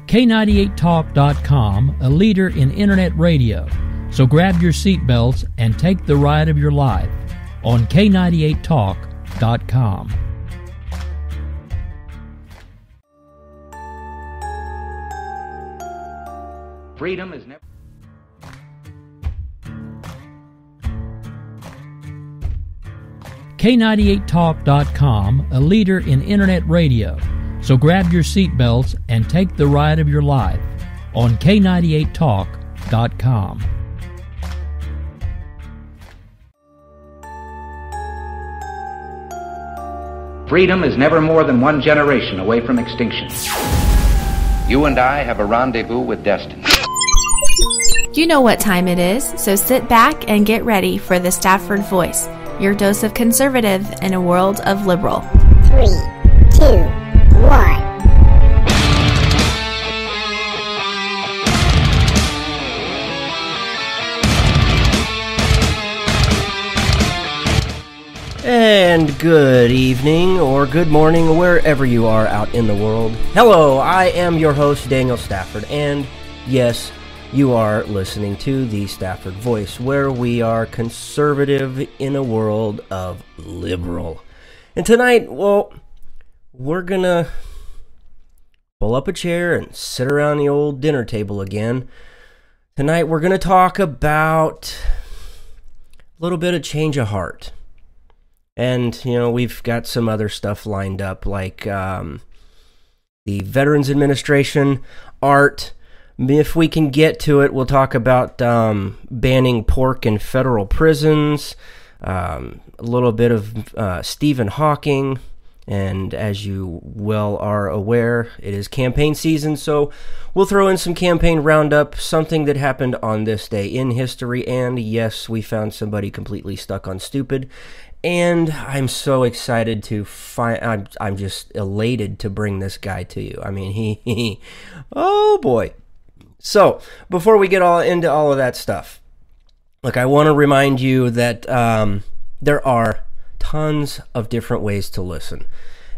K98talk.com, a leader in internet radio. So grab your seatbelts and take the ride of your life on K98talk.com. Freedom is never... K98talk.com, a leader in internet radio. So grab your seatbelts and take the ride of your life on K98talk.com. Freedom is never more than one generation away from extinction. You and I have a rendezvous with destiny. You know what time it is, so sit back and get ready for the Stafford Voice, your dose of conservative in a world of liberal. 3, 2, 1. And good evening or good morning wherever you are out in the world. Hello, I am your host Daniel Stafford, and yes, you are listening to the Stafford Voice, where we are conservative in a world of liberal. And tonight, well, we're gonna pull up a chair and sit around the old dinner table again. Tonight we're gonna talk about a little bit of change of heart. And, you know, we've got some other stuff lined up, like the Veterans Administration, art. If we can get to it, we'll talk about banning pork in federal prisons, a little bit of Stephen Hawking, and as you well are aware, it is campaign season, so we'll throw in some campaign roundup, something that happened on this day in history, and yes, we found somebody completely stuck on stupid. And I'm so excited to find, I'm just elated to bring this guy to you. I mean, he oh boy. So, before we get into all of that stuff, look, I want to remind you that there are tons of different ways to listen.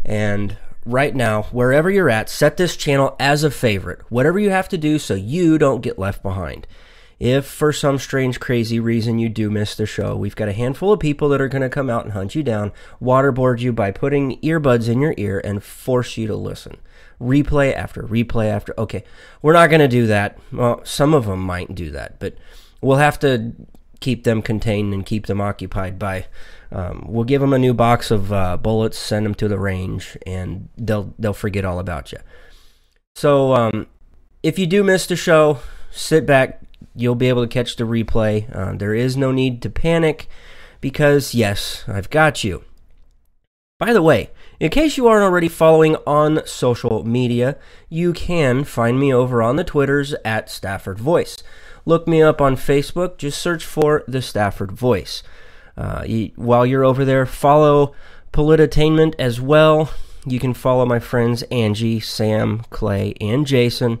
And right now, wherever you're at, set this channel as a favorite. Whatever you have to do so you don't get left behind. If for some strange, crazy reason you do miss the show, we've got a handful of people that are going to come out and hunt you down, waterboard you by putting earbuds in your ear and force you to listen. Replay after replay after. Okay, we're not going to do that. Well, some of them might do that, but we'll have to keep them contained and keep them occupied by... we'll give them a new box of bullets, send them to the range, and they'll forget all about you. So if you do miss the show, sit back. You'll be able to catch the replay. There is no need to panic because, yes, I've got you. By the way, in case you aren't already following on social media, you can find me over on the Twitters at Stafford Voice. Look me up on Facebook. Just search for the Stafford Voice. While you're over there, follow Politainment as well. You can follow my friends Angie, Sam, Clay, and Jason.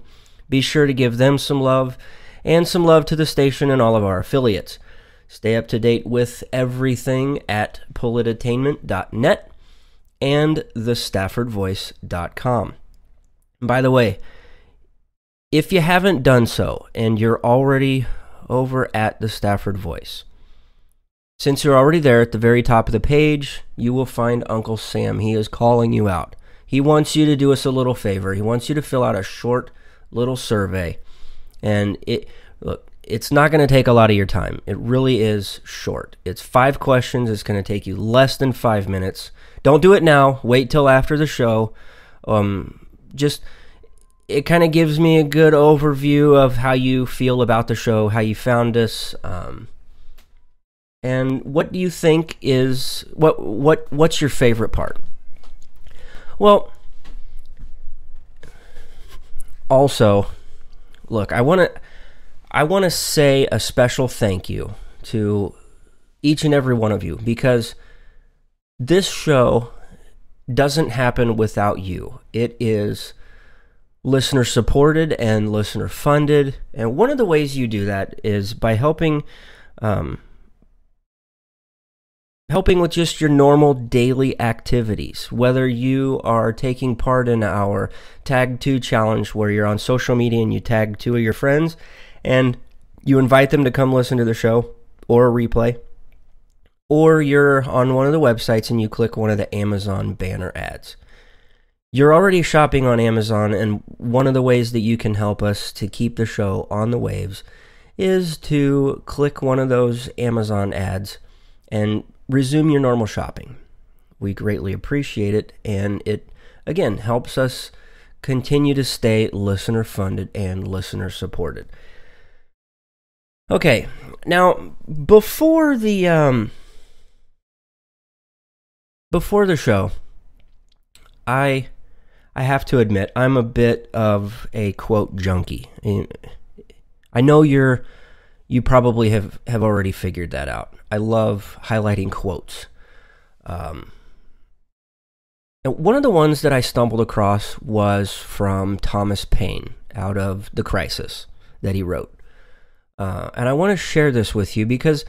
Be sure to give them some love. And some love to the station and all of our affiliates. Stay up to date with everything at politainment.net and thestaffordvoice.com. By the way, if you haven't done so and you're already over at the Stafford Voice, since you're already there at the very top of the page, you will find Uncle Sam. He is calling you out. He wants you to do us a little favor. He wants you to fill out a short little survey. And it's not going to take a lot of your time. It really is short. It's 5 questions. It's going to take you less than 5 minutes. Don't do it now. Wait till after the show. It kind of gives me a good overview of how you feel about the show, how you found us, and what do you think is what's your favorite part? Well, also, look, I want to say a special thank you to each and every one of you, because this show doesn't happen without you. It is listener supported and listener funded, and one of the ways you do that is by helping helping with just your normal daily activities, whether you are taking part in our Tag 2 challenge where you're on social media and you tag 2 of your friends and you invite them to come listen to the show or a replay, or you're on one of the websites and you click one of the Amazon banner ads. You're already shopping on Amazon, and one of the ways that you can help us to keep the show on the waves is to click one of those Amazon ads and resume your normal shopping. We greatly appreciate it, and it, again, helps us continue to stay listener-funded and listener-supported. Okay, now, before the show, I have to admit, I'm a bit of a quote junkie. I know you probably have already figured that out. I love highlighting quotes. And one of the ones that I stumbled across was from Thomas Paine, out of The Crisis, that he wrote. And I want to share this with you because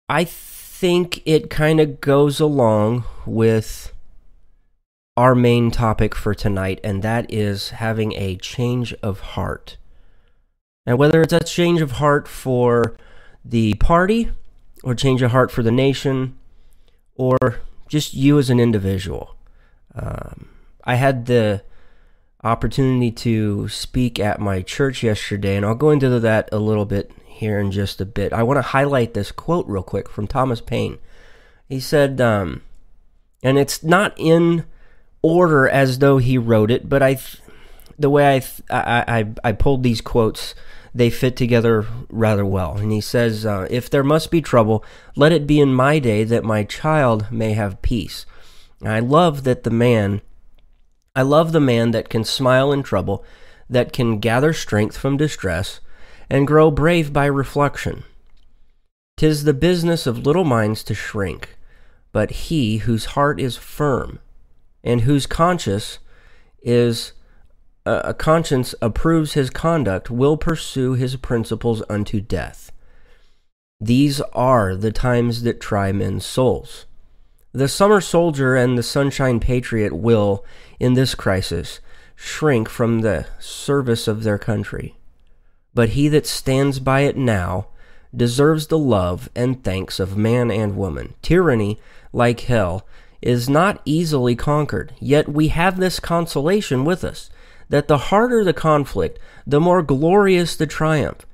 I think it kind of goes along with our main topic for tonight, and that is having a change of heart. And whether it's a change of heart for the party, or change of heart for the nation, or just you as an individual. I had the opportunity to speak at my church yesterday, and I'll go into that a little bit here in just a bit. I want to highlight this quote real quick from Thomas Paine. He said, and it's not in order as though he wrote it, but the way I pulled these quotes, they fit together rather well. And he says, if there must be trouble, let it be in my day that my child may have peace. And I love the man that can smile in trouble, that can gather strength from distress, and grow brave by reflection. 'Tis the business of little minds to shrink, but he whose heart is firm, and whose conscience approves his conduct, will pursue his principles unto death. These are the times that try men's souls. The summer soldier and the sunshine patriot will, in this crisis, shrink from the service of their country. But he that stands by it now deserves the love and thanks of man and woman. Tyranny, like hell, is not easily conquered, yet we have this consolation with us, that the harder the conflict, the more glorious the triumph.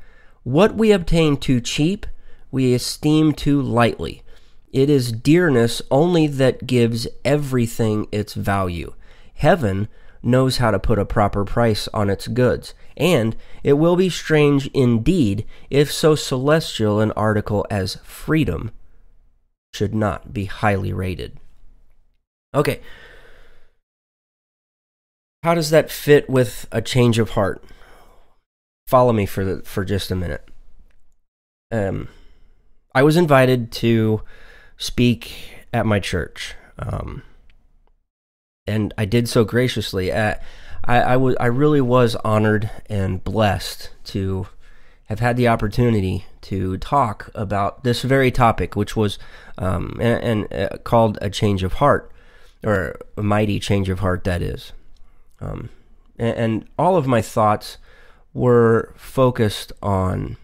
What we obtain too cheap, we esteem too lightly. It is dearness only that gives everything its value. Heaven knows how to put a proper price on its goods, and it will be strange indeed if so celestial an article as freedom should not be highly rated. Okay. How does that fit with a change of heart? Follow me for just a minute. I was invited to speak at my church, and I did so graciously. I really was honored and blessed to have had the opportunity to talk about this very topic, which was called a change of heart, or a mighty change of heart, that is. And all of my thoughts were focused on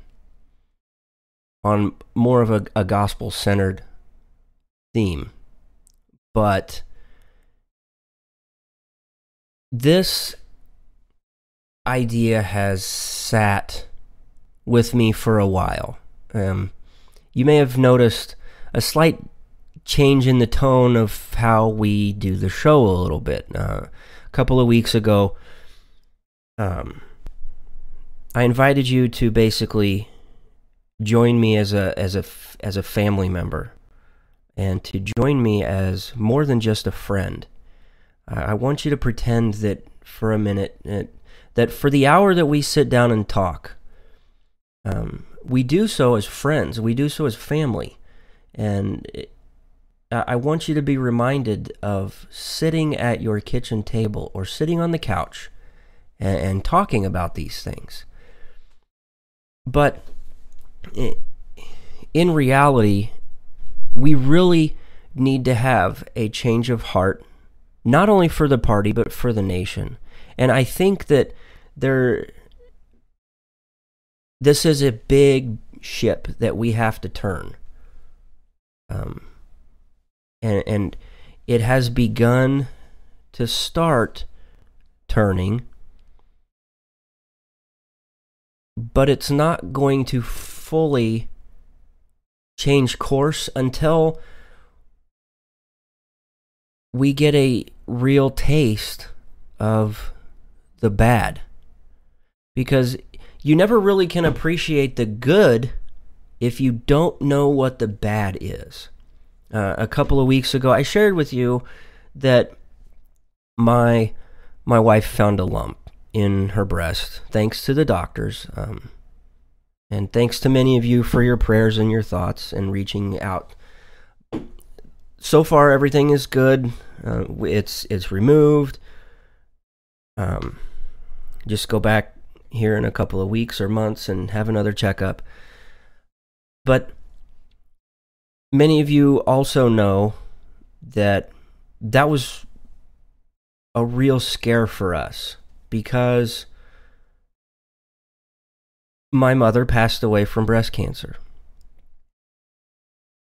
more of a gospel-centered theme. But this idea has sat with me for a while. You may have noticed a slight change in the tone of how we do the show a little bit. A couple of weeks ago, I invited you to basically join me as a family member, and to join me as more than just a friend. I want you to pretend that for a minute, that for the hour that we sit down and talk, we do so as friends, we do so as family, and I want you to be reminded of sitting at your kitchen table or sitting on the couch and talking about these things. But in reality, we really need to have a change of heart, not only for the party, but for the nation. And I think that this is a big ship that we have to turn. And it has begun to start turning, but it's not going to fully change course until we get a real taste of the bad. Because you never really can appreciate the good if you don't know what the bad is. A couple of weeks ago, I shared with you that my wife found a lump in her breast, thanks to the doctors. And thanks to many of you for your prayers and your thoughts and reaching out. So far, everything is good. It's removed. Just go back here in a couple of weeks or months and have another checkup. But many of you also know that was a real scare for us, because my mother passed away from breast cancer.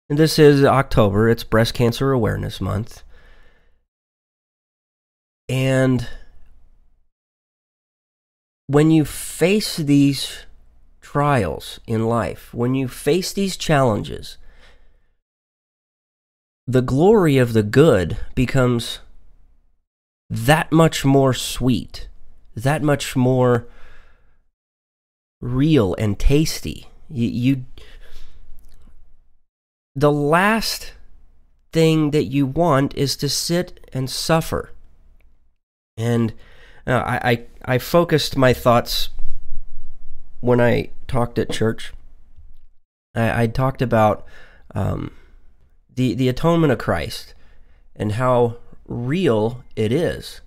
And this is October, it's Breast Cancer Awareness Month. And when you face these trials in life, when you face these challenges, the glory of the good becomes that much more sweet, that much more real and tasty. The last thing that you want is to sit and suffer. And I focused my thoughts when I talked at church. I talked about the atonement of Christ and how real it is.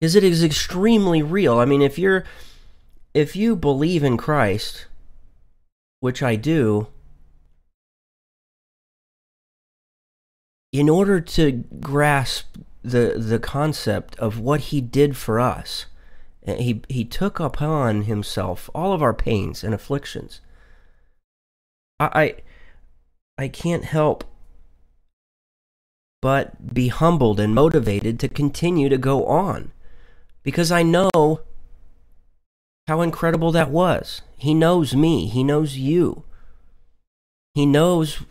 Because it is extremely real. I mean, if you believe in Christ, which I do, in order to grasp the concept of what he did for us, he took upon himself all of our pains and afflictions. I can't help but be humbled and motivated to continue to go on, because I know how incredible that was. He knows me. He knows you. He knows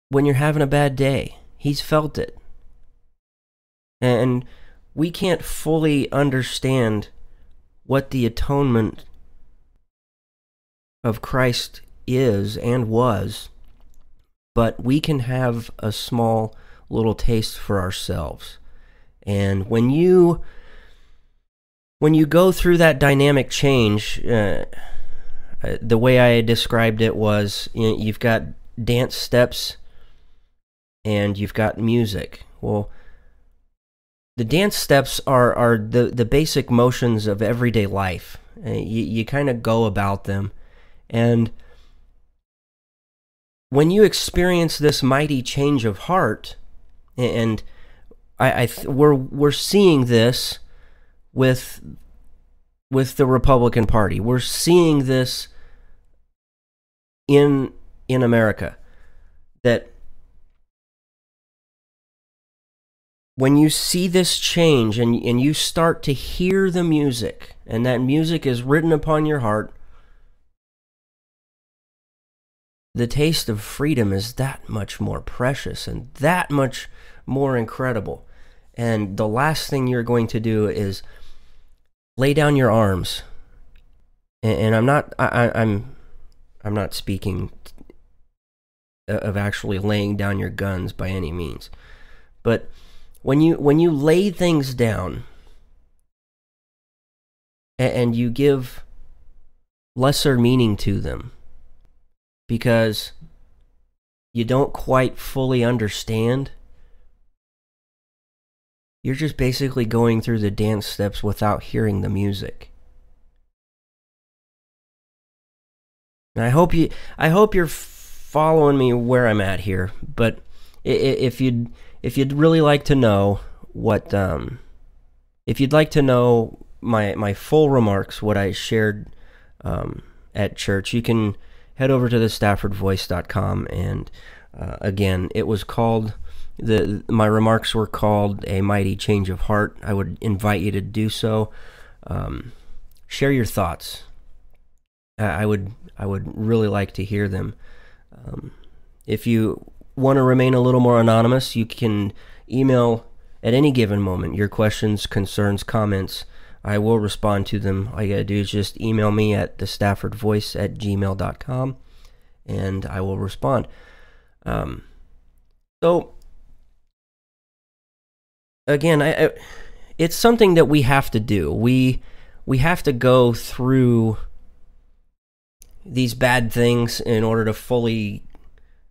when you're having a bad day. He's felt it. And we can't fully understand what the atonement of Christ is and was, but we can have a small little taste for ourselves. And when you go through that dynamic change, the way I described it was, you've got dance steps and you've got music. Well, the dance steps are the basic motions of everyday life. You kind of go about them. And when you experience this mighty change of heart, and we're seeing this with the Republican Party. We're seeing this in America, that when you see this change and you start to hear the music, and that music is written upon your heart, the taste of freedom is that much more precious and that much more incredible. And the last thing you're going to do is lay down your arms. And I'm not speaking of actually laying down your guns by any means. But when you lay things down and you give lesser meaning to them because you don't quite fully understand, you're just basically going through the dance steps without hearing the music. And I hope you're following me where I'm at here. But if you'd really like to know what, if you'd like to know my full remarks, what I shared at church, you can head over to thestaffordvoice.com, and again, it was called, my remarks were called A Mighty Change of Heart. I would invite you to do so. Share your thoughts. I would really like to hear them. If you want to remain a little more anonymous, you can email at any given moment your questions, concerns, comments. I will respond to them. All you gotta do is just email me at thestaffordvoice@gmail.com, and I will respond. So, again, it's something that we have to do. We have to go through these bad things in order to fully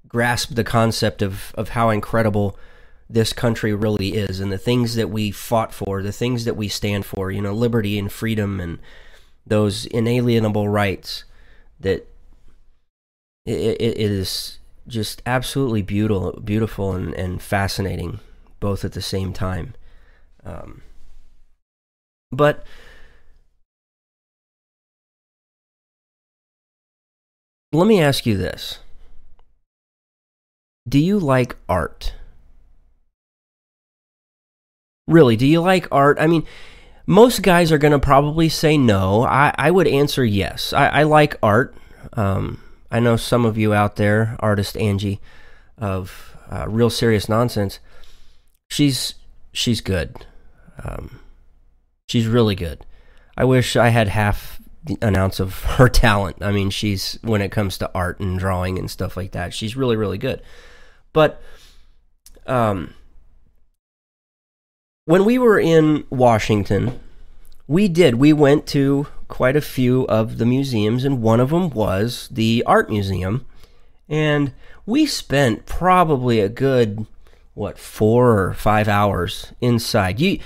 grasp the concept of how incredible this country really is, and the things that we fought for, the things that we stand for, liberty and freedom and those inalienable rights, that it is just absolutely beautiful and fascinating, both at the same time. But let me ask you this. Do you like art? Really, do you like art? I mean, most guys are going to probably say no. I would answer yes. I like art. I know some of you out there, artist Angie of Real Serious Nonsense, she's good. She's really good. I wish I had half an ounce of her talent. I mean, when it comes to art and drawing and stuff like that, she's really, really good. But when we were in Washington, we went to quite a few of the museums, and one of them was the Art Museum, and we spent probably a good, 4 or 5 hours inside. You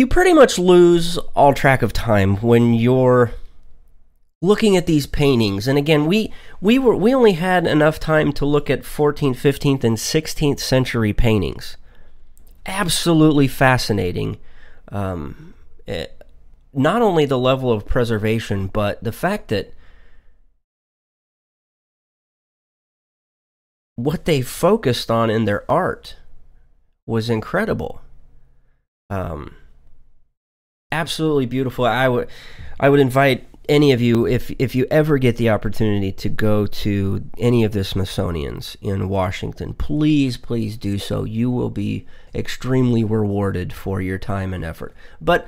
pretty much lose all track of time when you're looking at these paintings. And again, we only had enough time to look at 14th, 15th, and 16th century paintings. Absolutely fascinating. Not only the level of preservation, but the fact that what they focused on in their art was incredible. Absolutely beautiful. I would invite any of you, if you ever get the opportunity to go to any of the Smithsonian's in Washington, please do so. You will be extremely rewarded for your time and effort. But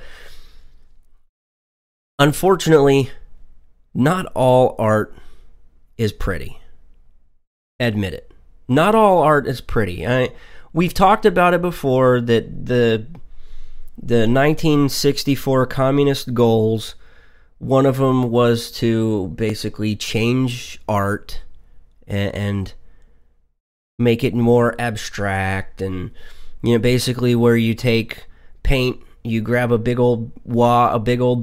unfortunately, not all art is pretty. Admit it. Not all art is pretty. We've talked about it before, that the 1964 communist goals, one of them was to basically change art and make it more abstract, and basically where you take paint, you grab a big old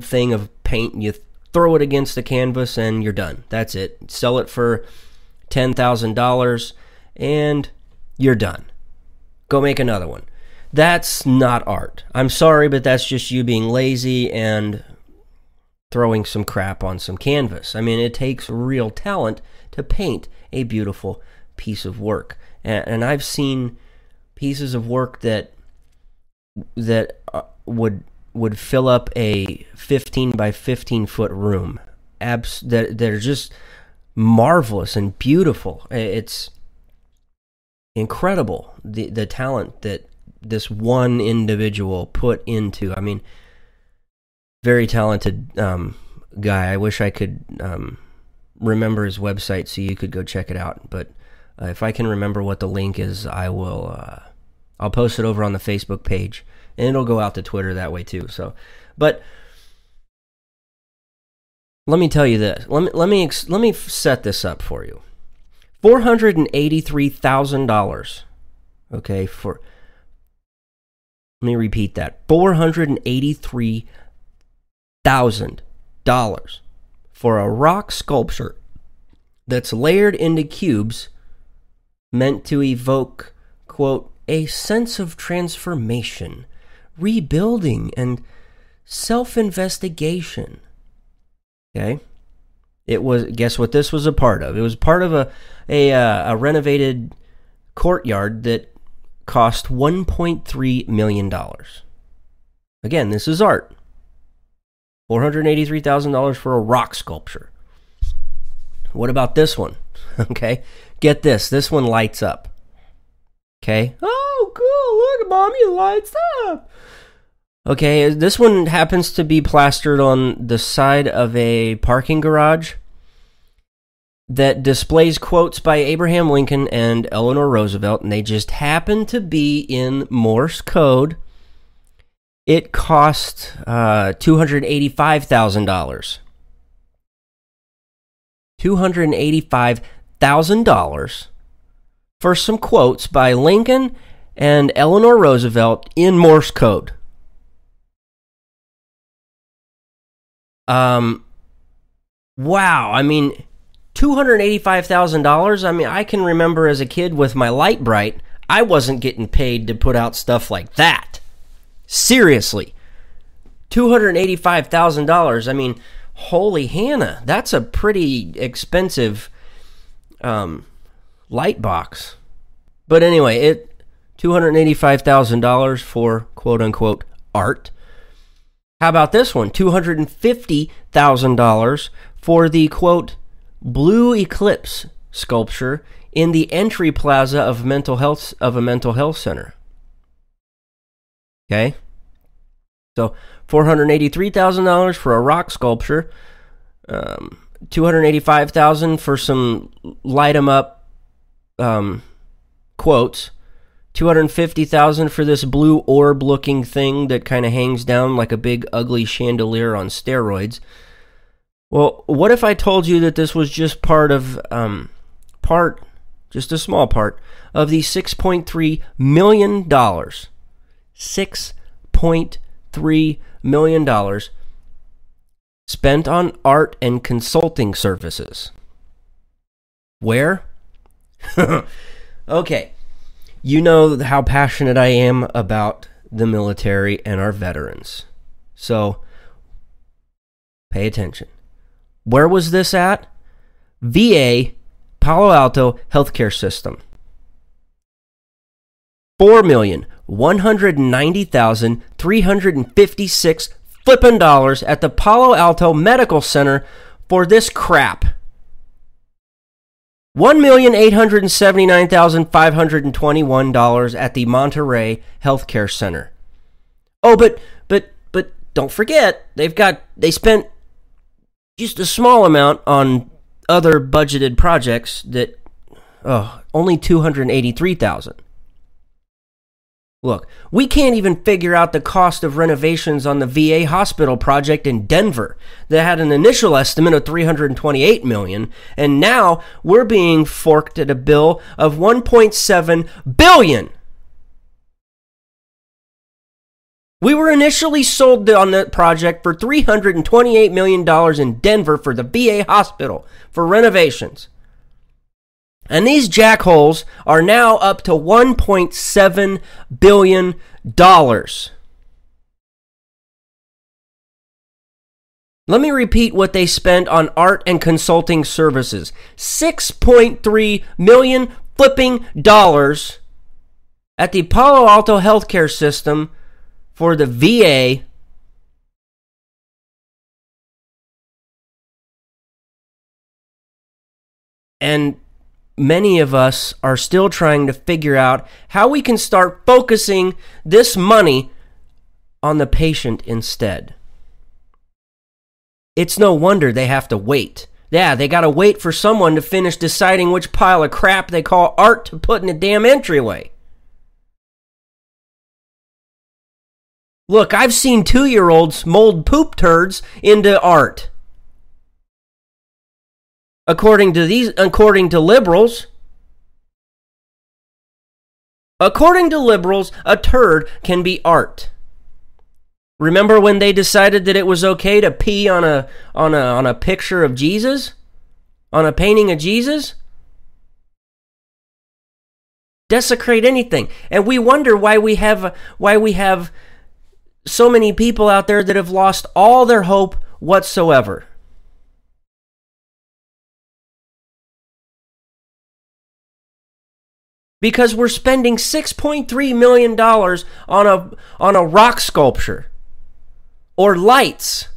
thing of paint, and you throw it against the canvas, and you're done. That's it. Sell it for $10,000, and you're done. Go make another one. That's not art. I'm sorry, but that's just you being lazy and throwing some crap on some canvas. I mean, it takes real talent to paint a beautiful piece of work. And I've seen pieces of work that would fill up a 15 by 15 foot room. They're just marvelous and beautiful. It's incredible, the talent that this one individual put into. I mean, very talented guy. I wish I could remember his website so you could go check it out. But if I can remember what the link is, I'll post it over on the Facebook page, and it'll go out to Twitter that way too. So, but let me tell you this. Let me set this up for you. $483,000. Okay, let me repeat that. $483,000 for a rock sculpture that's layered into cubes meant to evoke, quote, a sense of transformation, rebuilding, and self-investigation. Okay? It was, guess what this was a part of? It was part of a renovated courtyard that cost $1.3 million. Again, this is art. $483,000 for a rock sculpture. What about this one? Okay, get this. This one lights up. Okay. Oh, cool. Look, Mommy, it lights up. Okay, this one happens to be plastered on the side of a parking garage that displays quotes by Abraham Lincoln and Eleanor Roosevelt, and they just happen to be in Morse code. It cost $285,000. $285,000 for some quotes by Lincoln and Eleanor Roosevelt in Morse code. Wow. I mean, $285,000. I mean, I can remember as a kid with my Light Bright, I wasn't getting paid to put out stuff like that. Seriously. $285,000. I mean, holy Hannah, that's a pretty expensive light box. But anyway, $285,000 for quote-unquote art. How about this one? $250,000 for the, quote, Blue Eclipse sculpture in the entry plaza of a mental health center. Okay? So, $483,000 for a rock sculpture, $285,000 for some light 'em up quotes, $250,000 for this blue orb-looking thing that kind of hangs down like a big ugly chandelier on steroids. Well, what if I told you that this was just just a small part of the $6.3 million, $6.3 million spent on art and consulting services? Where? Okay. You know how passionate I am about the military and our veterans. So, pay attention. Where was this at? VA, Palo Alto Healthcare System. $4,190,356 flippin' dollars at the Palo Alto Medical Center for this crap. $1,879,521 at the Monterey Healthcare Center. Oh, but don't forget, they spent just a small amount on other budgeted projects that only $283,000. Look, we can't even figure out the cost of renovations on the VA hospital project in Denver that had an initial estimate of $328 million, and now we're being forked at a bill of $1.7 billion. We were initially sold on that project for $328 million in Denver for the VA hospital for renovations. And these jackholes are now up to $1.7 billion. Let me repeat what they spent on art and consulting services. $6.3 million flipping dollars at the Palo Alto Healthcare System for the VA. And many of us are still trying to figure out how we can start focusing this money on the patient instead. It's no wonder they have to wait. Yeah, they gotta wait for someone to finish deciding which pile of crap they call art to put in the damn entryway. Look, I've seen 2-year-olds mold poop turds into art. According to liberals. According to liberals, a turd can be art. Remember when they decided that it was okay to pee on a picture of Jesus? On a painting of Jesus? Desecrate anything. And we wonder why we have so many people out there that have lost all their hope whatsoever. Because we're spending $6.3 million on a rock sculpture, or lights,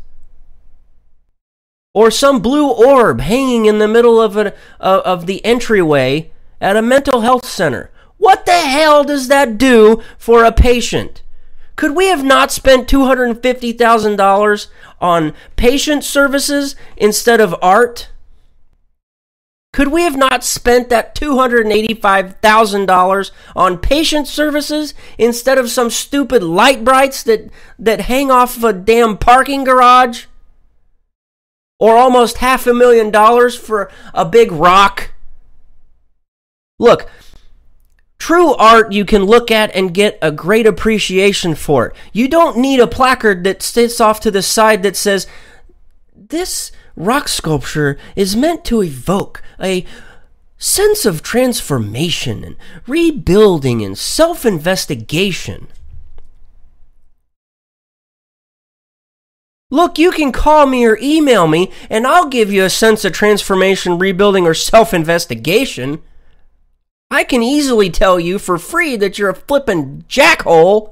or some blue orb hanging in the middle of the entryway at a mental health center. What the hell does that do for a patient? Could we have not spent $250,000 on patient services instead of art? Could we have not spent that $285,000 on patient services instead of some stupid light brights that hang off of a damn parking garage? Or almost $500,000 for a big rock? Look, true art you can look at and get a great appreciation for it. You don't need a placard that sits off to the side that says, "This rock sculpture is meant to evoke a sense of transformation and rebuilding and self-investigation." Look, you can call me or email me, and I'll give you a sense of transformation, rebuilding, or self-investigation. I can easily tell you for free that you're a flippin' jackhole.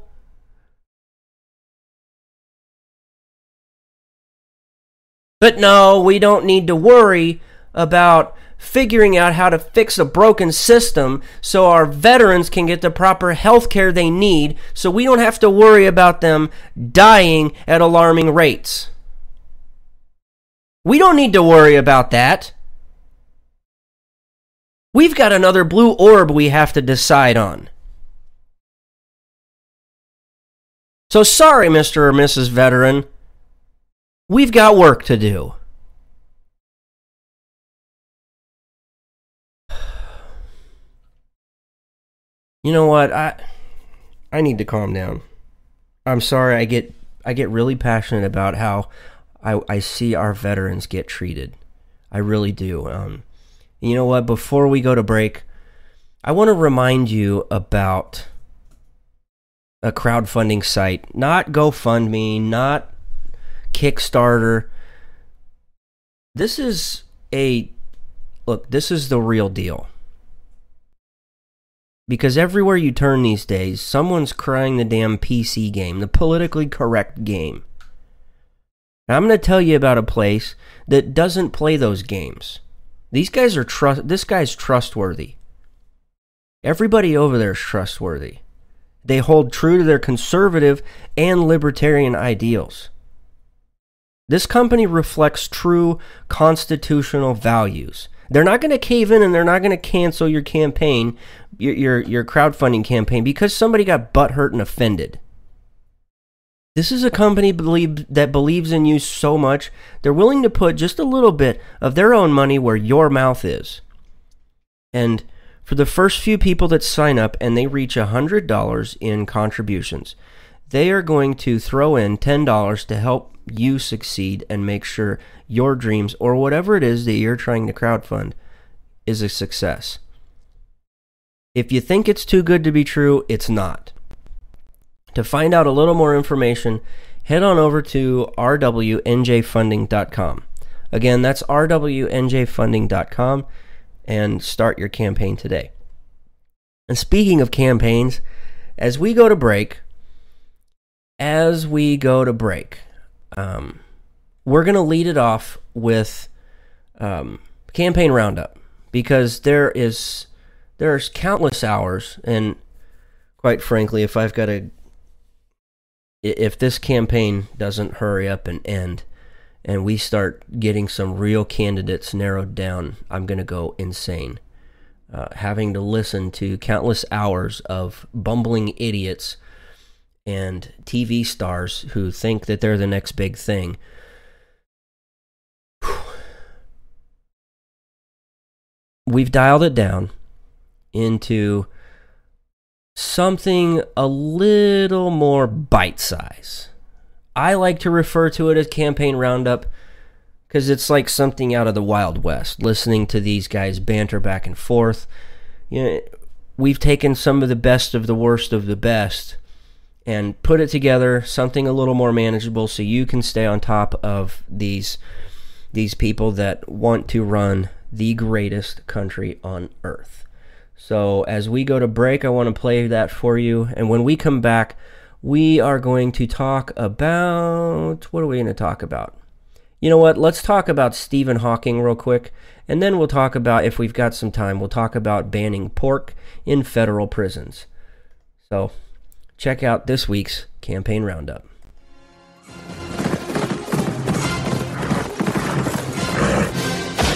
But no, we don't need to worry about figuring out how to fix a broken system so our veterans can get the proper health care they need, so we don't have to worry about them dying at alarming rates. We don't need to worry about that. We've got another blue orb we have to decide on. So sorry, Mr. or Mrs. Veteran. We've got work to do. You know what? I need to calm down. I'm sorry. I get really passionate about how I see our veterans get treated. I really do. You know what? Before we go to break, I want to remind you about a crowdfunding site. Not GoFundMe, not Kickstarter. This is the real deal. Because everywhere you turn these days, someone's crying the damn PC game, the politically correct game. Now, I'm going to tell you about a place that doesn't play those games. This guy's trustworthy. Everybody over there is trustworthy. They hold true to their conservative and libertarian ideals. This company reflects true constitutional values. They're not going to cave in, and they're not going to cancel your campaign, your crowdfunding campaign, because somebody got butthurt and offended. This is a company that believes in you so much, they're willing to put just a little bit of their own money where your mouth is. And for the first few people that sign up and they reach $100 in contributions, they are going to throw in $10 to help you succeed and make sure your dreams, or whatever it is that you're trying to crowdfund, is a success. If you think it's too good to be true, it's not. To find out a little more information, head on over to rwnjfunding.com. Again, that's rwnjfunding.com, and start your campaign today. And speaking of campaigns, as we go to break, we're going to lead it off with campaign roundup, because there's countless hours, and quite frankly, if this campaign doesn't hurry up and end, and we start getting some real candidates narrowed down, I'm going to go insane. Having to listen to countless hours of bumbling idiots and TV stars who think that they're the next big thing. We've dialed it down into something a little more bite-size. I like to refer to it as Campaign Roundup because it's like something out of the Wild West, listening to these guys banter back and forth. You know, we've taken some of the best of the worst of the best and put it together, something a little more manageable so you can stay on top of these people that want to run the greatest country on earth. So as we go to break, I want to play that for you. And when we come back, we are going to talk about... What are we going to talk about? You know what? Let's talk about Stephen Hawking real quick. And then we'll talk about, if we've got some time, we'll talk about banning pork in federal prisons. So check out this week's Campaign Roundup.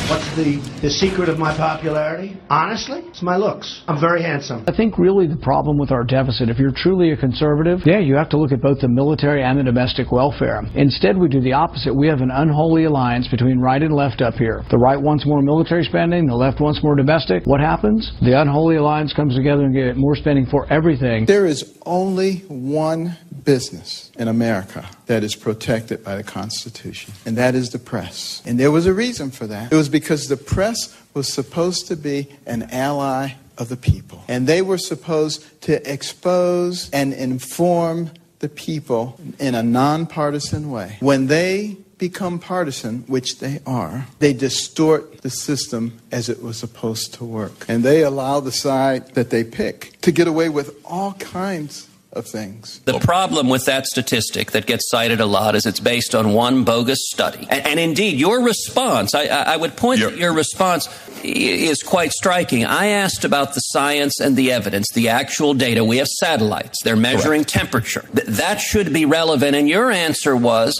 What's the secret of my popularity? Honestly, it's my looks. I'm very handsome. I think really the problem with our deficit, if you're truly a conservative, you have to look at both the military and the domestic welfare. Instead, we do the opposite. We have an unholy alliance between right and left up here. The right wants more military spending, the left wants more domestic. What happens? The unholy alliance comes together and get more spending for everything. There is only one business in America that is protected by the Constitution, and that is the press. And there was a reason for that. It was because the press was supposed to be an ally of the people, and they were supposed to expose and inform the people in a nonpartisan way. When they become partisan, which they are, they distort the system as it was supposed to work, and they allow the side that they pick to get away with all kinds of things. The problem with that statistic that gets cited a lot is it's based on one bogus study. And indeed, your response, I would point that your response is quite striking. I asked about the science and the evidence, the actual data. We have satellites. They're measuring temperature. That should be relevant. And your answer was,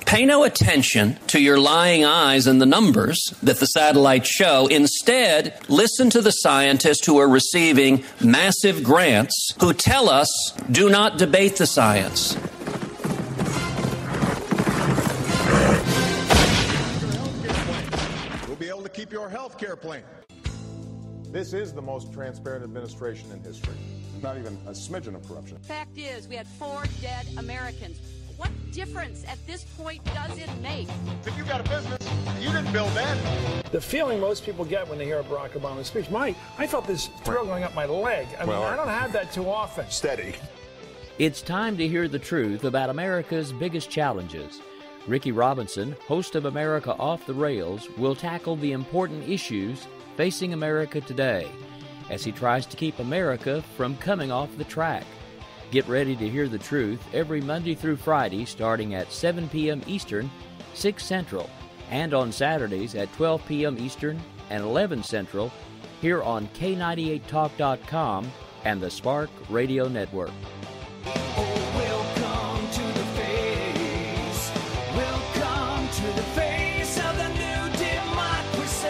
pay no attention to your lying eyes and the numbers that the satellites show. Instead, listen to the scientists who are receiving massive grants who tell us, do not debate the science. We'll be able to keep your health care plan. This is the most transparent administration in history. Not even a smidgen of corruption. Fact is, we had 4 dead Americans. What difference at this point does it make? If you got a business, you didn't build that. The feeling most people get when they hear Barack Obama's speech, I felt this thrill going up my leg. I don't have that too often. Steady. It's time to hear the truth about America's biggest challenges. Ricky Robinson, host of America Off the Rails, will tackle the important issues facing America today as he tries to keep America from coming off the track. Get ready to hear the truth every Monday through Friday starting at 7 p.m. Eastern, 6 Central, and on Saturdays at 12 p.m. Eastern and 11 Central here on K98Talk.com and the Spark Radio Network. Welcome to the face. Welcome to the face of the new democracy.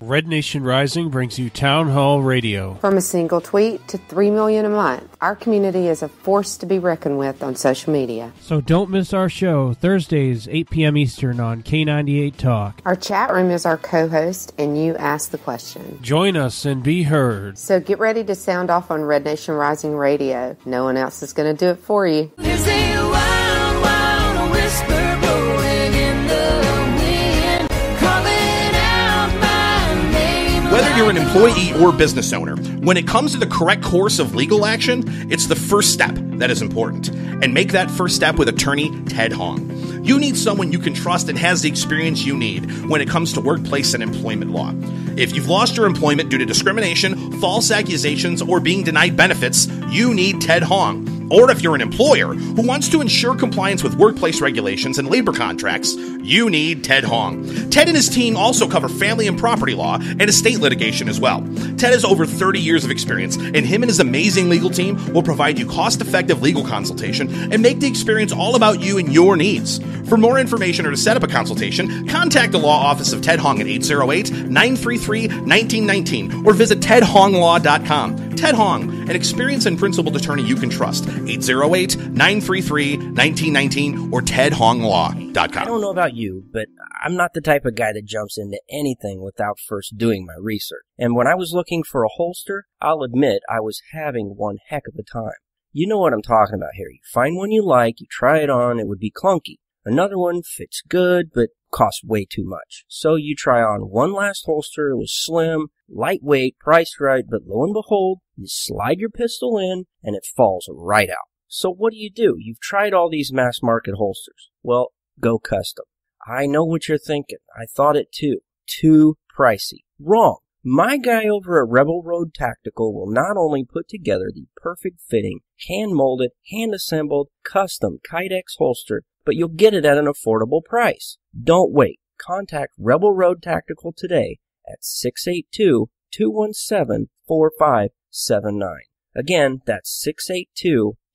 Red Nation Rising brings you Town Hall Radio. From a single tweet to 3 million a month, our community is a force to be reckoned with on social media. So don't miss our show, Thursdays, 8 p.m. Eastern on K98 Talk. Our chat room is our co-host, and you ask the question. Join us and be heard. So get ready to sound off on Red Nation Rising Radio. No one else is going to do it for you. There's a wild, wild whisper blowing in the wind, calling out my name. Whether you're an employee or business owner, when it comes to the correct course of legal action, it's the first step that is important. And make that first step with attorney Ted Hong. You need someone you can trust and has the experience you need when it comes to workplace and employment law. If you've lost your employment due to discrimination, false accusations, or being denied benefits, you need Ted Hong. Or if you're an employer who wants to ensure compliance with workplace regulations and labor contracts, you need Ted Hong. Ted and his team also cover family and property law and estate litigation as well. Ted has over 30 years of experience, and him and his amazing legal team will provide you cost-effective legal consultation and make the experience all about you and your needs. For more information or to set up a consultation, contact the law office of Ted Hong at 808-933-1919 or visit tedhonglaw.com. Ted Hong, an experienced and principled attorney you can trust. 808-933-1919 or tedhonglaw.com. I don't know about you, but I'm not the type of guy that jumps into anything without first doing my research. And when I was looking for a holster, I'll admit I was having one heck of a time. You know what I'm talking about here. You find one you like, you try it on, it would be clunky. Another one fits good, but costs way too much. So you try on one last holster, it was slim, lightweight, priced right, but lo and behold, you slide your pistol in, and it falls right out. So what do? You've tried all these mass market holsters. Well, go custom. I know what you're thinking. I thought it too. Too pricey. Wrong. My guy over at Rebel Road Tactical will not only put together the perfect fitting, hand-molded, hand-assembled, custom Kydex holster, but you'll get it at an affordable price. Don't wait. Contact Rebel Road Tactical today at 682-217-4579. Again, that's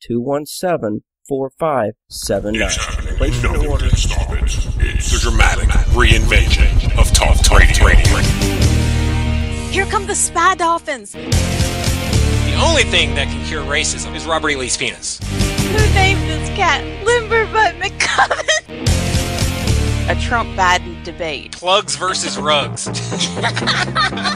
682-217-4579. Place your order. Stop it. It's the dramatic reinvention of Talk Radio. Here come the spy dolphins. The only thing that can cure racism is Robert E. Lee's penis. Who named this cat Limberbutt McCubbin? A Trump-Biden debate. Plugs versus rugs.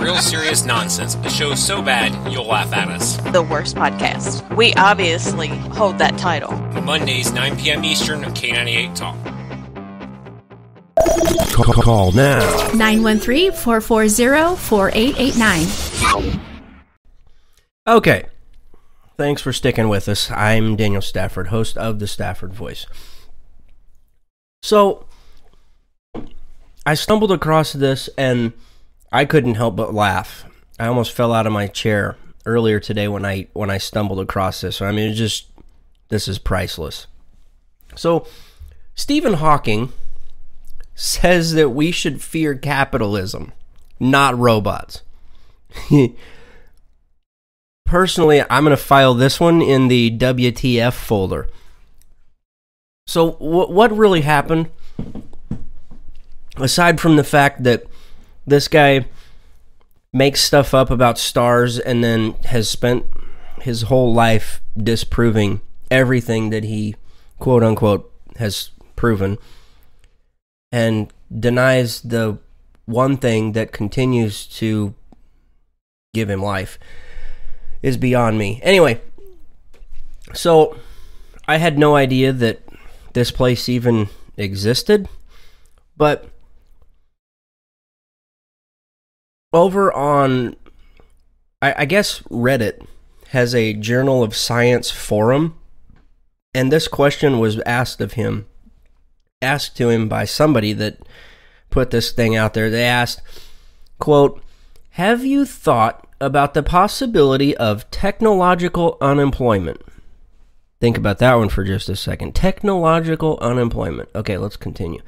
Real serious nonsense. The show's so bad, you'll laugh at us. The worst podcast. We obviously hold that title. Mondays, 9 p.m. Eastern on K98 Talk. Call now. 913-440-4889. Okay. Thanks for sticking with us. I'm Daniel Stafford, host of the Stafford Voice. So, I stumbled across this and I couldn't help but laugh. I almost fell out of my chair earlier today when I stumbled across this. I mean, this is priceless. So, Stephen Hawking says that we should fear capitalism, not robots. Personally, I'm going to file this one in the WTF folder. So, what really happened, aside from the fact that this guy makes stuff up about stars and then has spent his whole life disproving everything that he, quote-unquote, has proven, and denies the one thing that continues to give him life, is beyond me. Anyway, so I had no idea that this place even existed, but over on, I guess Reddit has a Journal of Science forum, and this question was asked to him by somebody that put this thing out there. They asked, quote, "Have you thought about the possibility of technological unemployment?" Think about that one for just a second. Technological unemployment. Okay, let's continue.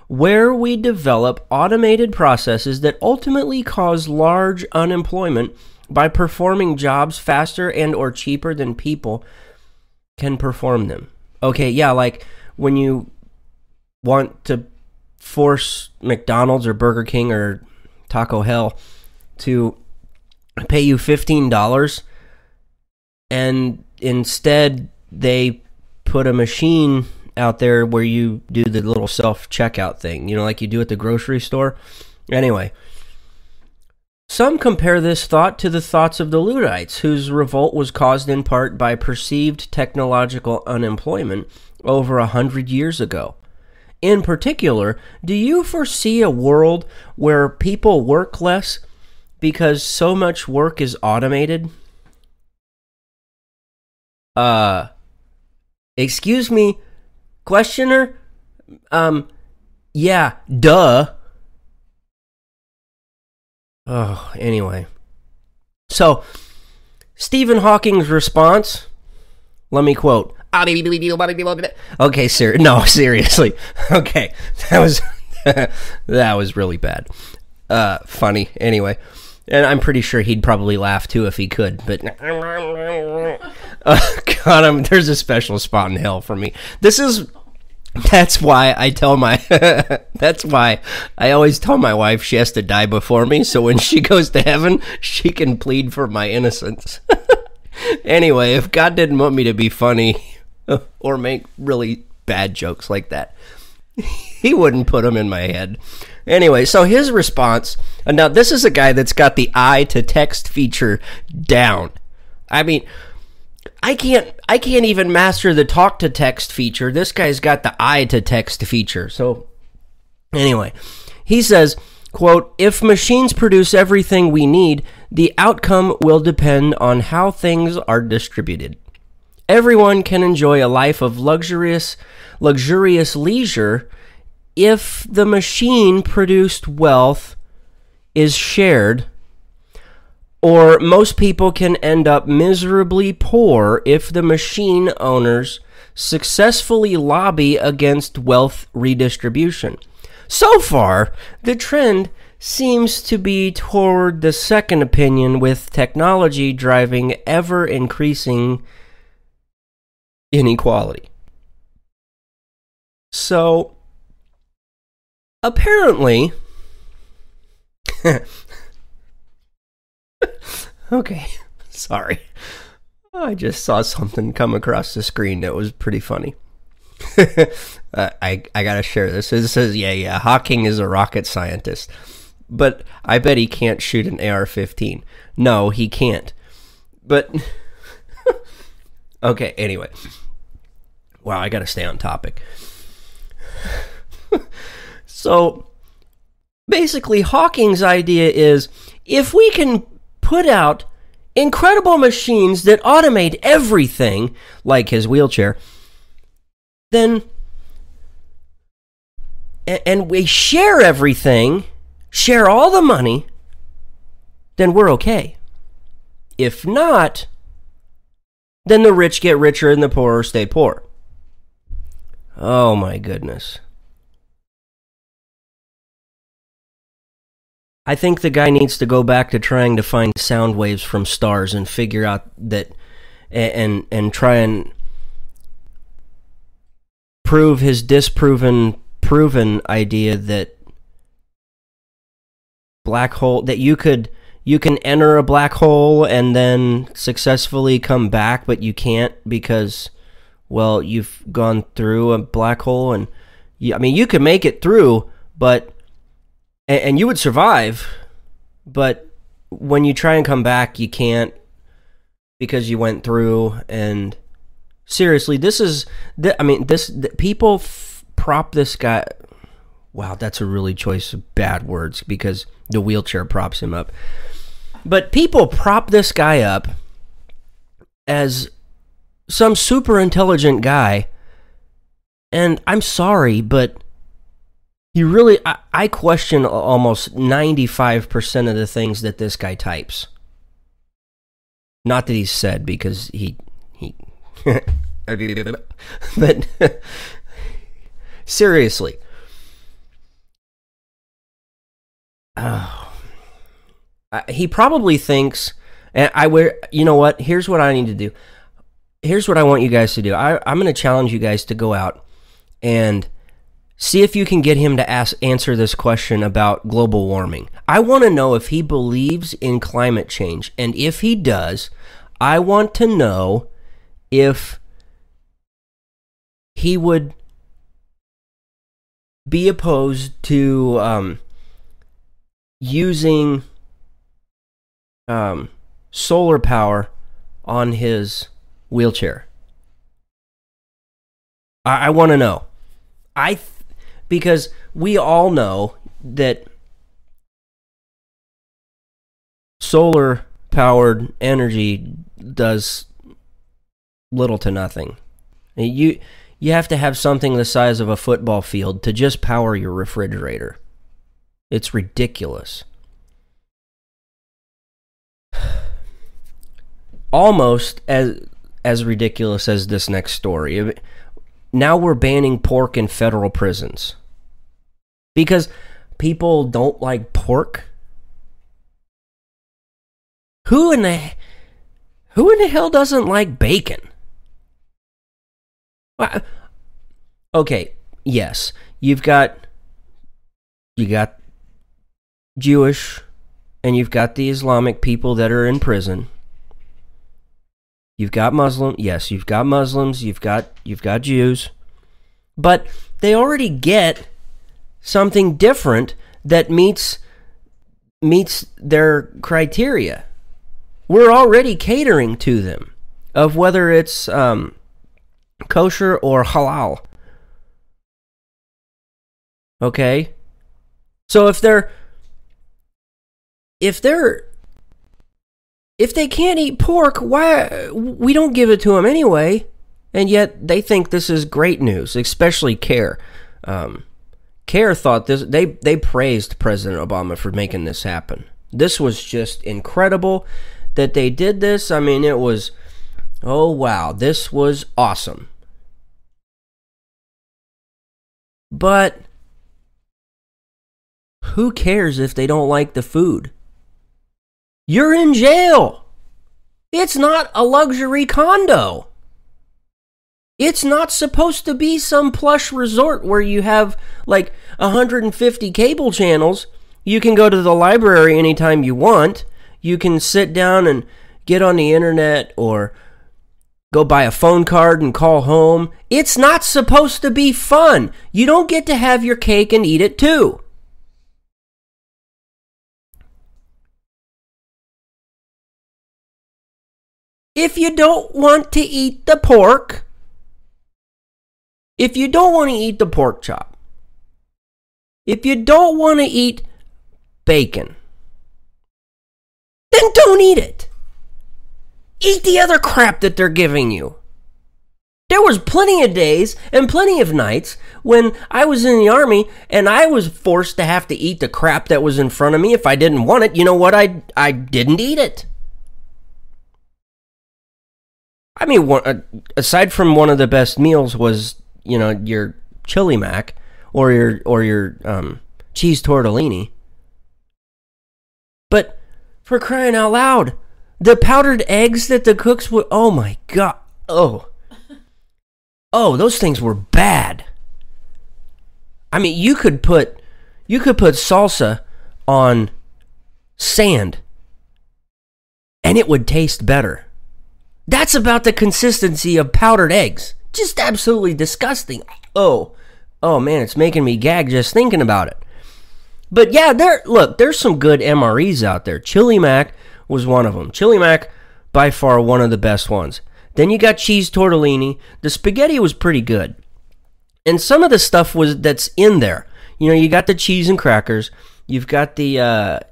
"Where we develop automated processes that ultimately cause large unemployment by performing jobs faster and or cheaper than people can perform them." Okay, yeah, like when you want to force McDonald's or Burger King or Taco Hell to pay you $15 and instead they put a machine out there where you do the little self-checkout thing, like you do at the grocery store. Anyway, some compare this thought to the thoughts of the Luddites, whose revolt was caused in part by perceived technological unemployment over 100 years ago. In particular, do you foresee a world where people work less because so much work is automated? Excuse me, questioner? Yeah, duh. Oh, anyway. So, Stephen Hawking's response, let me quote. Okay, seriously. Okay, that was really bad. Funny, anyway. And I'm pretty sure he'd probably laugh too if he could, but God, there's a special spot in hell for me. This is That's why I always tell my wife she has to die before me, so when she goes to heaven, she can plead for my innocence. Anyway, if God didn't want me to be funny or make really bad jokes like that, he wouldn't put them in my head. Anyway, so his response, and now this is a guy that's got the eye to text feature down. I mean, I can't even master the talk to text feature. This guy's got the eye to text feature. So anyway, he says, quote, "If machines produce everything we need, the outcome will depend on how things are distributed. Everyone can enjoy a life of luxurious leisure if the machine-produced wealth is shared, or most people can end up miserably poor if the machine owners successfully lobby against wealth redistribution. So far, the trend seems to be toward the second opinion, with technology driving ever-increasing inequality." So, apparently... Okay, sorry. I just saw something come across the screen that was pretty funny. I gotta share this. It says, yeah, Hawking is a rocket scientist, but I bet he can't shoot an AR-15. No, he can't. But, okay, anyway. Wow, I gotta stay on topic. So, basically, Hawking's idea is, if we can put out incredible machines that automate everything, like his wheelchair, then, and we share everything, share all the money, then we're okay. If not, then the rich get richer and the poor stay poor. Oh my goodness. I think the guy needs to go back to trying to find sound waves from stars and figure out that, and try and prove his proven idea that black hole, that you can enter a black hole and then successfully come back, but you can't because, well, you've gone through a black hole, and you could make it through, but and you would survive, but when you try and come back, you can't because you went through. And seriously, people prop this guy. Wow, that's a really choice of bad words because the wheelchair props him up. But people prop this guy up as some super intelligent guy, and I'm sorry, but I question almost 95% of the things that this guy types. Not that he's said, because he but seriously. He probably thinks, and you know what? Here's what I need to do. Here's what I want you guys to do. I'm going to challenge you guys to go out and see if you can get him to answer this question about global warming. I want to know if he believes in climate change. And if he does, I want to know if he would be opposed to using solar power on his wheelchair. I want to know. Because we all know that solar-powered energy does little to nothing. You have to have something the size of a football field to just power your refrigerator. It's ridiculous. Almost as ridiculous as this next story. Now we're banning pork in federal prisons because people don't like pork. Who in the hell doesn't like bacon? Okay, yes, you got Jewish, and you've got the Islamic people that are in prison. You've got Muslim, yes, you've got Muslims, you've got Jews, but they already get something different that meets their criteria. We're already catering to them, of whether it's kosher or halal. Okay? So if they can't eat pork, why we don't give it to them anyway? And yet they think this is great news, especially CARE. CARE thought this. They praised President Obama for making this happen. This was just incredible that they did this. I mean, it was, oh wow, this was awesome. But who cares if they don't like the food? You're in jail. It's not a luxury condo. It's not supposed to be some plush resort where you have like 150 cable channels. You can go to the library anytime you want. You can sit down and get on the internet or go buy a phone card and call home. It's not supposed to be fun. You don't get to have your cake and eat it too. If you don't want to eat the pork, if you don't want to eat the pork chop, if you don't want to eat bacon, then don't eat it. Eat the other crap that they're giving you. There was plenty of days and plenty of nights when I was in the Army and I was forced to have to eat the crap that was in front of me. If I didn't want it, you know what? I didn't eat it. I mean, aside from one of the best meals was, you know, your chili mac or your cheese tortellini. But for crying out loud, the powdered eggs that the cooks would, oh my God, oh, those things were bad. I mean, you could put salsa on sand and it would taste better. That's about the consistency of powdered eggs. Just absolutely disgusting. Oh man, it's making me gag just thinking about it. But yeah, there's some good MREs out there. Chili Mac was one of them. Chili Mac, by far one of the best ones. Then you got cheese tortellini. The spaghetti was pretty good. And some of the stuff that's in there. You know, you got the cheese and crackers. You've got the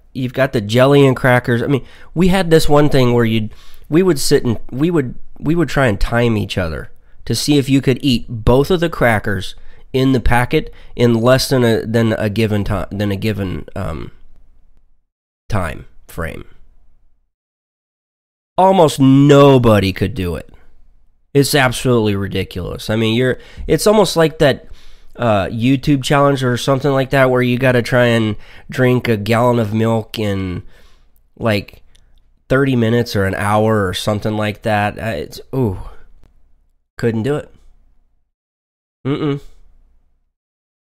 jelly and crackers. I mean, we had this one thing where we would sit and we would try and time each other to see if you could eat both of the crackers in the packet in less than a given time frame. Almost nobody could do it. It's absolutely ridiculous. I mean, it's almost like that YouTube challenge or something like that where you got to try and drink a gallon of milk in like 30 minutes or an hour or something like that. Couldn't do it.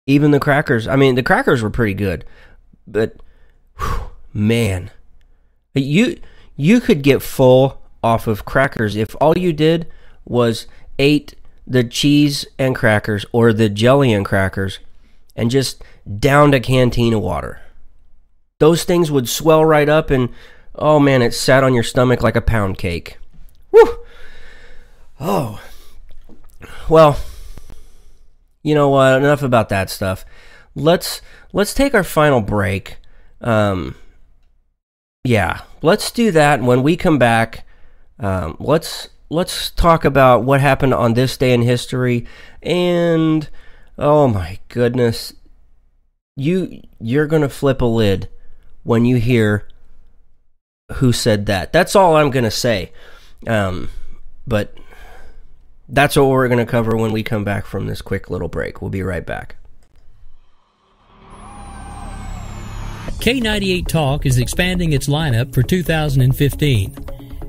Even the crackers. I mean, the crackers were pretty good, but man, you could get full off of crackers if all you did was ate the cheese and crackers or the jelly and crackers and just downed a canteen of water. Those things would swell right up and, oh man, it sat on your stomach like a pound cake. Woo! Oh. Well, you know what? Enough about that stuff. Let's take our final break. Yeah, let's do that. When we come back, let's talk about what happened on this day in history. And oh my goodness, you're gonna flip a lid when you hear who said that. That's all I'm gonna say. But that's what we're gonna cover when we come back from this quick little break. We'll be right back. K98 Talk is expanding its lineup for 2015.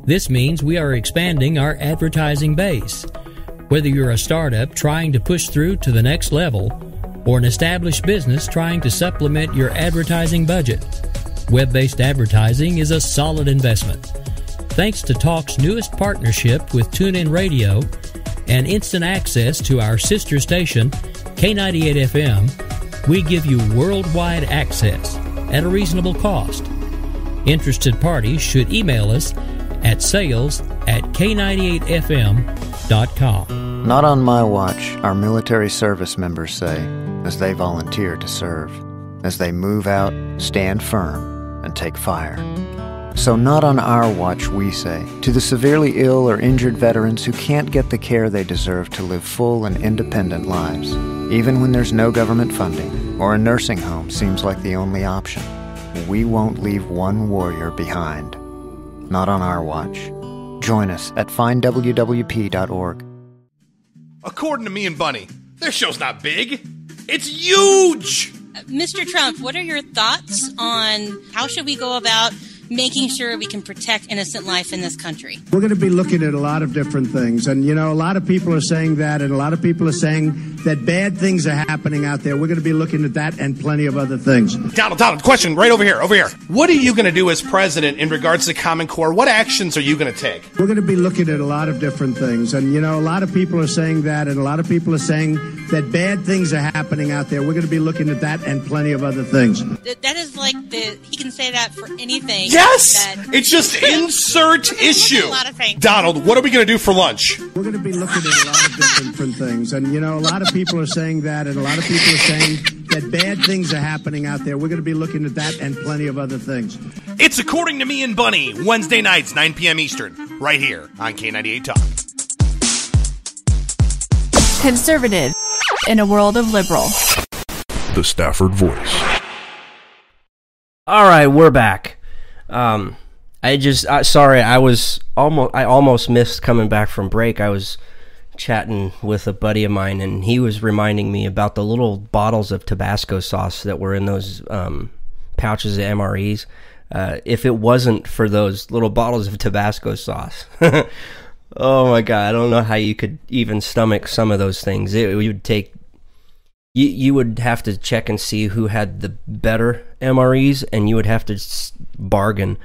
This means we are expanding our advertising base. Whether you're a startup trying to push through to the next level, or an established business trying to supplement your advertising budget, web-based advertising is a solid investment. Thanks to Talk's newest partnership with TuneIn Radio and instant access to our sister station, K98 FM, we give you worldwide access at a reasonable cost. Interested parties should email us at sales@k98fm.com. Not on my watch, our military service members say, as they volunteer to serve, as they move out, stand firm, and take fire. So not on our watch, we say, to the severely ill or injured veterans who can't get the care they deserve to live full and independent lives, even when there's no government funding or a nursing home seems like the only option. We won't leave one warrior behind. Not on our watch. Join us at findwwp.org. According to me and Bunny, their show's not big. It's huge! Mr. Trump, what are your thoughts on how should we go about making sure we can protect innocent life in this country? We're going to be looking at a lot of different things. And, you know, a lot of people are saying that, and a lot of people are saying that bad things are happening out there. We're going to be looking at that and plenty of other things. Donald, question right over here. What are you going to do as president in regards to Common Core? What actions are you going to take? We're going to be looking at a lot of different things. And, you know, a lot of people are saying that, and a lot of people are saying that bad things are happening out there. We're going to be looking at that and plenty of other things. That is like he can say that for anything. Yes! It's just insert issue. A lot of things. Donald, what are we going to do for lunch? We're going to be looking at a lot of different things. And, you know, a lot of people are saying that, and a lot of people are saying that bad things are happening out there. We're going to be looking at that and plenty of other things. It's According to Me and Bunny, Wednesday nights, 9 p.m. Eastern, right here on K98 Talk. Conservative in a world of liberal. The Stafford Voice. All right, we're back. Sorry, I almost missed coming back from break. I was chatting with a buddy of mine, and he was reminding me about the little bottles of Tabasco sauce that were in those pouches of MREs. If it wasn't for those little bottles of Tabasco sauce, oh my God, I don't know how you could even stomach some of those things. It would take. You would have to check and see who had the better MREs, and you would have to bargain.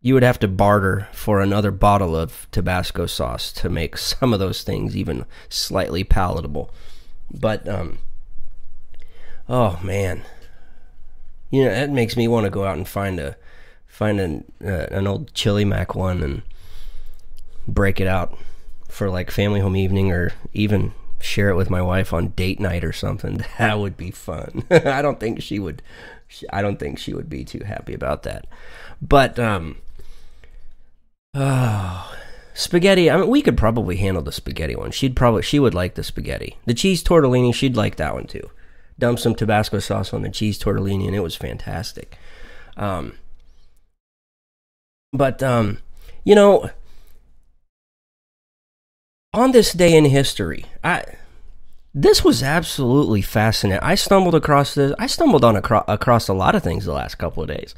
You would have to barter for another bottle of Tabasco sauce to make some of those things even slightly palatable. But, oh man, you know, that makes me want to go out and find an old Chili Mac one and break it out for like family home evening, or even share it with my wife on date night or something. That would be fun. I don't think she would be too happy about that. But spaghetti, I mean, we could probably handle the spaghetti one. She would like the spaghetti. The cheese tortellini, she'd like that one too. Dump some Tabasco sauce on the cheese tortellini, and it was fantastic. You know, on this day in history, this was absolutely fascinating. I stumbled across a lot of things the last couple of days.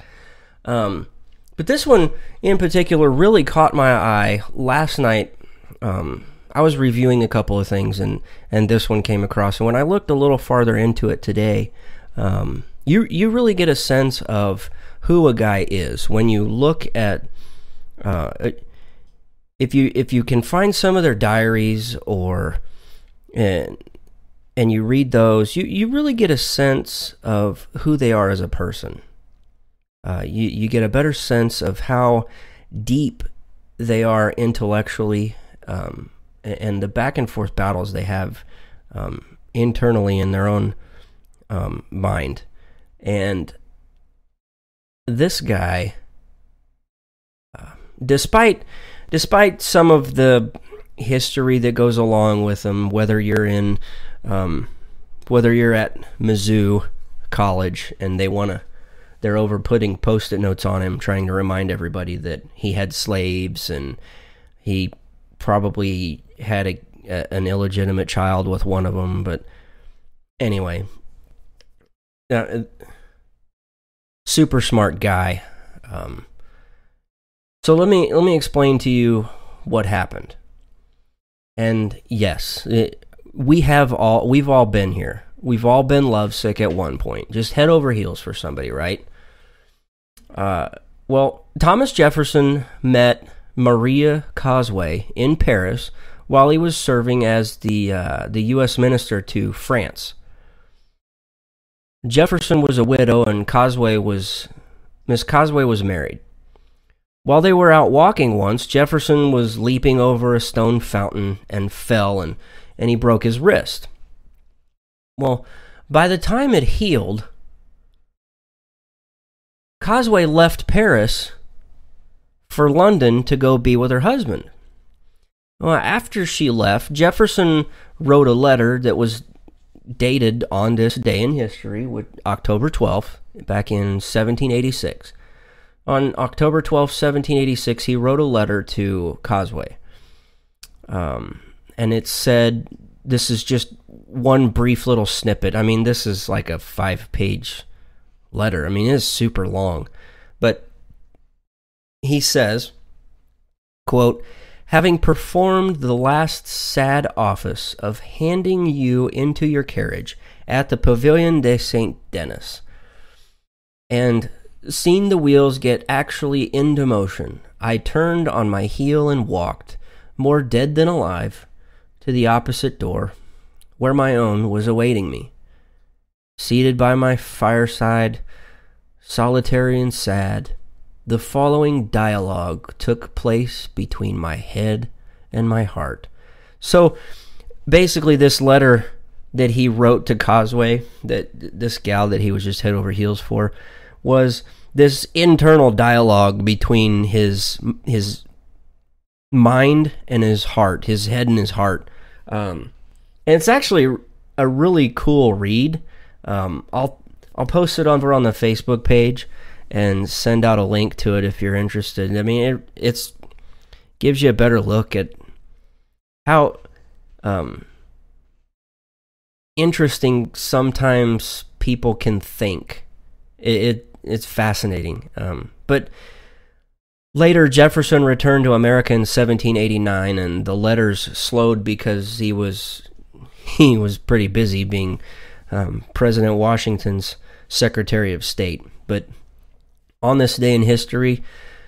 But this one in particular really caught my eye last night. I was reviewing a couple of things, and this one came across. And when I looked a little farther into it today, you really get a sense of who a guy is when you look at if you can find some of their diaries and you read those, you really get a sense of who they are as a person. You get a better sense of how deep they are intellectually, and the back and forth battles they have internally in their own mind. And this guy, despite some of the history that goes along with him, whether you're at Mizzou College and they're over putting Post-it notes on him, trying to remind everybody that he had slaves and he probably had an illegitimate child with one of them. But anyway, super smart guy. So let me explain to you what happened. And yes, we've all been here. We've all been lovesick at one point. Just head over heels for somebody, right? Well, Thomas Jefferson met Maria Causeway in Paris while he was serving as the U.S. minister to France. Jefferson was a widow, and Miss Causeway was married. While they were out walking once, Jefferson was leaping over a stone fountain and fell, and he broke his wrist. Well, by the time it healed, Causeway left Paris for London to go be with her husband. Well, after she left, Jefferson wrote a letter that was dated on this day in history, with October 12th, back in 1786. On October 12th, 1786, he wrote a letter to Causeway. And it said, this is just one brief little snippet. I mean, this is like a 5-page letter. I mean, it's super long. But he says, quote, "Having performed the last sad office of handing you into your carriage at the Pavilion de Saint-Denis, and seen the wheels get actually into motion, I turned on my heel and walked, more dead than alive, to the opposite door, where my own was awaiting me. Seated by my fireside, solitary and sad, the following dialogue took place between my head and my heart." So basically, this letter that he wrote to Causeway, that this gal that he was just head over heels for, was this internal dialogue between his mind and his heart, his head and his heart. And it's actually a really cool read. I'll post it over on the Facebook page and send out a link to it if you're interested. I mean, it's gives you a better look at how interesting sometimes people can think. It's fascinating. But later, Jefferson returned to America in 1789, and the letters slowed because he was pretty busy being President Washington's Secretary of State. But on this day in history,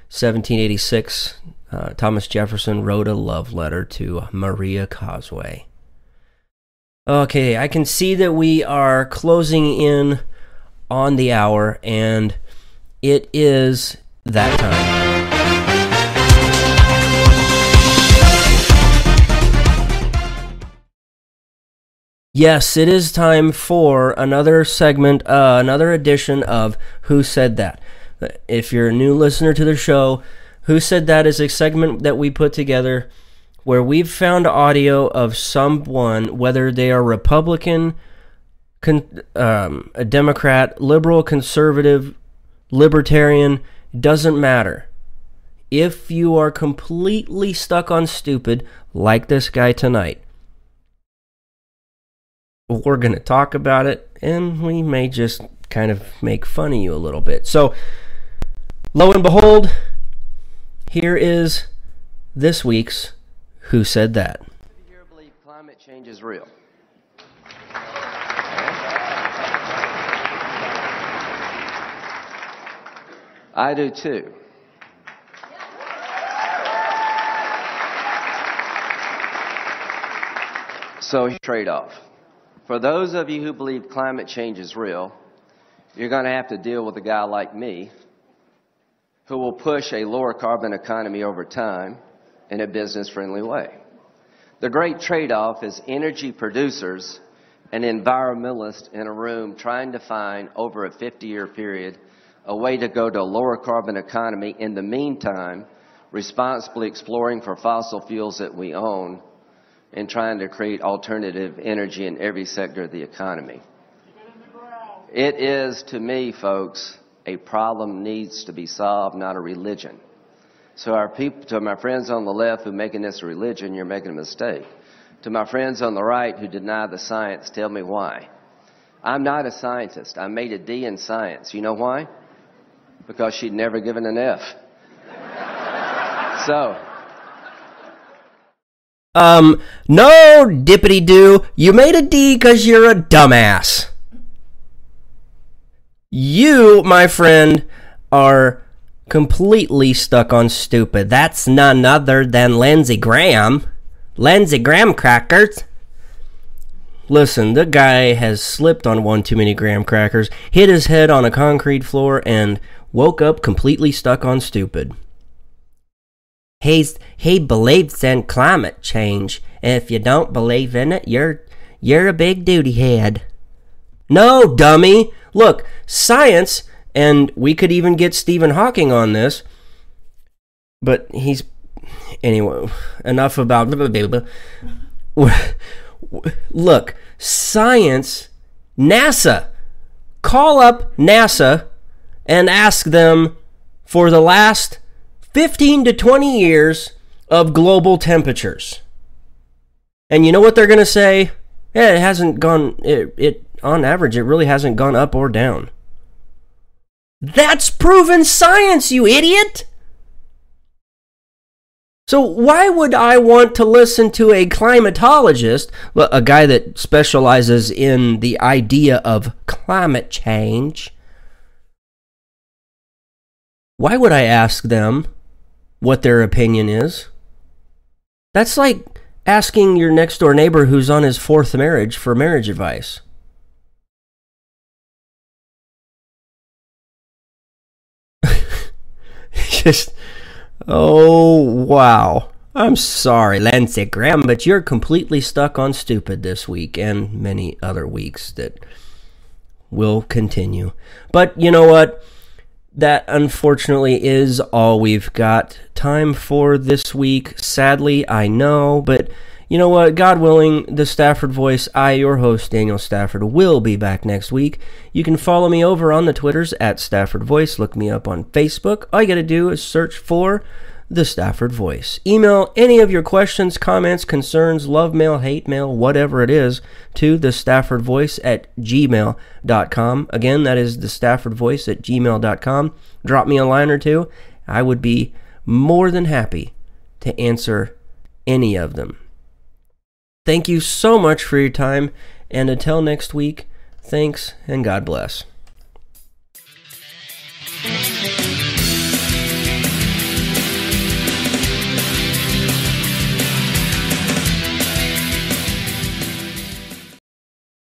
1786, Thomas Jefferson wrote a love letter to Maria Causeway. Okay, I can see that we are closing in on the hour, and it is that time. Yes, it is time for another segment, another edition of Who Said That? If you're a new listener to the show, Who Said That is a segment that we put together where we've found audio of someone, whether they are Republican, a Democrat, liberal, conservative, libertarian, doesn't matter. If you are completely stuck on stupid, like this guy tonight, we're going to talk about it, and we may just kind of make fun of you a little bit. So, lo and behold, here is this week's Who Said That? Do you here believe climate change is real? I do too. So, trade-off. For those of you who believe climate change is real, you're going to have to deal with a guy like me who will push a lower carbon economy over time in a business-friendly way. The great trade-off is energy producers and environmentalists in a room trying to find, over a 50-year period, a way to go to a lower carbon economy, in the meantime, responsibly exploring for fossil fuels that we own and trying to create alternative energy in every sector of the economy. It is, to me, folks, a problem needs to be solved, not a religion. So to my friends on the left who are making this a religion, you're making a mistake. To my friends on the right who deny the science, tell me why. I'm not a scientist. I made a D in science. You know why? Because she'd never given an F. So No, dippity-doo. You made a D because you're a dumbass. You, my friend, are completely stuck on stupid. That's none other than Lindsey Graham. Lindsey Graham crackers. Listen, the guy has slipped on one too many graham crackers, hit his head on a concrete floor, and woke up completely stuck on stupid. He believes in climate change. If you don't believe in it, you're a big duty head. No, dummy. Look, science, and we could even get Stephen Hawking on this, but he's... Anyway, enough about... Look, science, NASA. Call up NASA and ask them for the last 15 to 20 years of global temperatures. And you know what they're going to say? Yeah, it hasn't gone... on average, it really hasn't gone up or down. That's proven science, you idiot! So why would I want to listen to a climatologist, a guy that specializes in the idea of climate change? Why would I ask them what their opinion is? That's like asking your next door neighbor who's on his fourth marriage for marriage advice. Just... Oh, wow. I'm sorry, Lindsey Graham, but you're completely stuck on stupid this week and many other weeks that will continue. But you know what? That unfortunately is all we've got time for this week. Sadly, I know, but you know what? God willing, the Stafford Voice, I, your host, Daniel Stafford, will be back next week. You can follow me over on the Twitters at Stafford Voice. Look me up on Facebook. All you got to do is search for the Stafford Voice. Email any of your questions, comments, concerns, love mail, hate mail, whatever it is, to thestaffordvoice@gmail.com. Again, that is thestaffordvoice@gmail.com. Drop me a line or two. I would be more than happy to answer any of them. Thank you so much for your time, and until next week, thanks and God bless.